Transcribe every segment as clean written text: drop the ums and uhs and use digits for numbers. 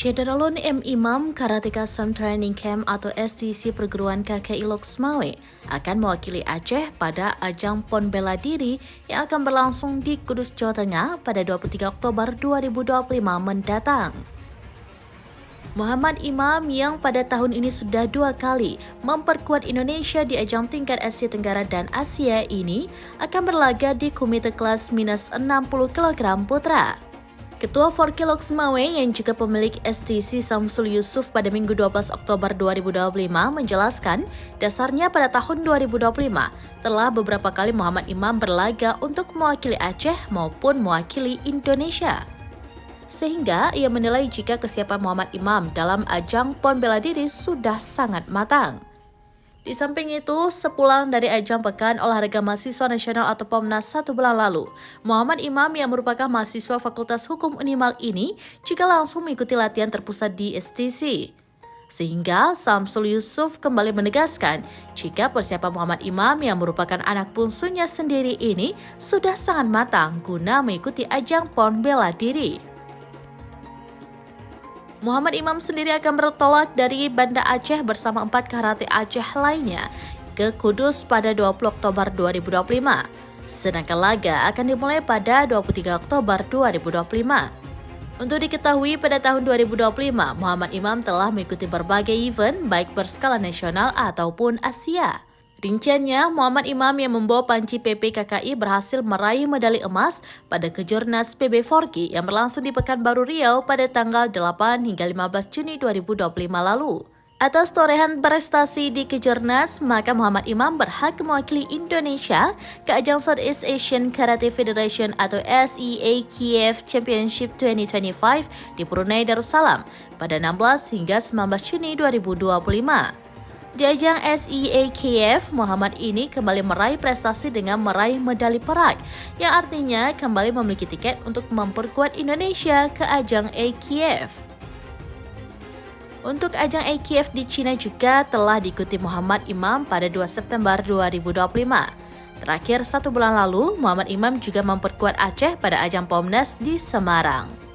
Syederalun M. Imam Karateka Some Training Camp atau STC Perguruan KKI Loksmawe akan mewakili Aceh pada ajang PON Bela Diri yang akan berlangsung di Kudus, Jawa Tengah pada 23 Oktober 2025 mendatang. Muhammad Imam yang pada tahun ini sudah 2 kali memperkuat Indonesia di ajang tingkat Asia Tenggara dan Asia ini akan berlaga di komite kelas minus 60 kg putra. Ketua Forki Loksmawe yang juga pemilik STC Samsul Yusuf pada Minggu 12 Oktober 2025 menjelaskan dasarnya pada tahun 2025 telah beberapa kali Muhammad Imam berlaga untuk mewakili Aceh maupun mewakili Indonesia. Sehingga ia menilai jika kesiapan Muhammad Imam dalam ajang PON Bela Diri sudah sangat matang. Di samping itu, sepulang dari ajang Pekan Olahraga Mahasiswa Nasional atau POMNAS 1 bulan lalu, Muhammad Imam yang merupakan mahasiswa Fakultas Hukum Unimal ini juga langsung mengikuti latihan terpusat di STC. Sehingga Samsul Yusuf kembali menegaskan jika persiapan Muhammad Imam yang merupakan anak bungsunya sendiri ini sudah sangat matang guna mengikuti ajang PON Bela Diri. Muhammad Imam sendiri akan bertolak dari Banda Aceh bersama 4 karate Aceh lainnya ke Kudus pada 20 Oktober 2025. Sedangkan laga akan dimulai pada 23 Oktober 2025. Untuk diketahui pada tahun 2025, Muhammad Imam telah mengikuti berbagai event baik berskala nasional ataupun Asia. Rinciannya, Muhammad Imam yang membawa panci PP KKI berhasil meraih medali emas pada Kejurnas PB Forki yang berlangsung di Pekanbaru Riau pada tanggal 8 hingga 15 Juni 2025 lalu. Atas torehan prestasi di Kejurnas, maka Muhammad Imam berhak mewakili Indonesia ke ajang Southeast Asian Karate Federation atau SEAKF Championship 2025 di Brunei Darussalam pada 16 hingga 19 Juni 2025. Di ajang SEAKF, Muhammad ini kembali meraih prestasi dengan meraih medali perak, yang artinya kembali memiliki tiket untuk memperkuat Indonesia ke ajang AKF. Untuk ajang AKF di China juga telah diikuti Muhammad Imam pada 2 September 2025. Terakhir 1 bulan lalu, Muhammad Imam juga memperkuat Aceh pada ajang POMNAS di Semarang.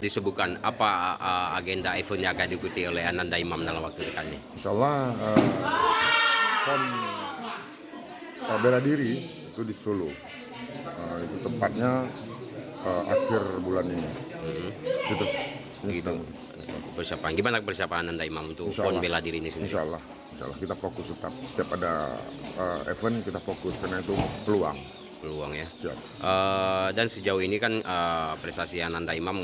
Disebutkan apa agenda event yang akan diikuti oleh Ananda Imam dalam waktu dekat ini? Insyaallah PON Bela Diri itu di Solo. Itu tepatnya akhir bulan ini. Gitu. Persiapan. Gimana persiapan Ananda Imam untuk PON Bela Diri ini sendiri? Insyaallah kita fokus tetap. Setiap ada event kita fokus karena itu peluang ya. Dan sejauh ini kan prestasi Ananda Imam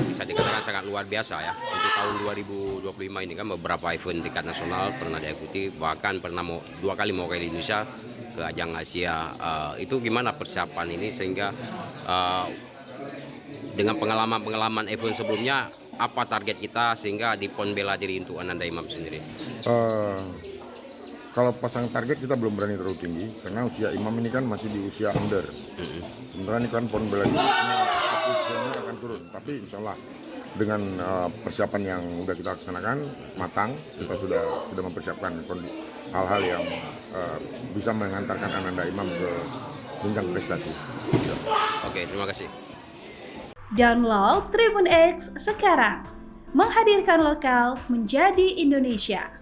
bisa dikatakan sangat luar biasa ya. Untuk tahun 2025 ini kan beberapa event tingkat nasional pernah diikuti, bahkan pernah 2 kali mewakili Indonesia ke ajang Asia. Itu gimana persiapan ini sehingga dengan pengalaman event sebelumnya, apa target kita sehingga di PON Bela Diri untuk Ananda Imam sendiri? Kalau pasang target kita belum berani terlalu tinggi karena usia Imam ini kan masih di usia under. Sementara ini kan PON Bela Diri usianya akan turun. Tapi insya Allah dengan persiapan yang sudah kita laksanakan matang, kita sudah mempersiapkan hal-hal yang bisa mengantarkan Ananda Imam ke jenjang prestasi. Oke, terima kasih. Download Tribun X sekarang, menghadirkan lokal menjadi Indonesia.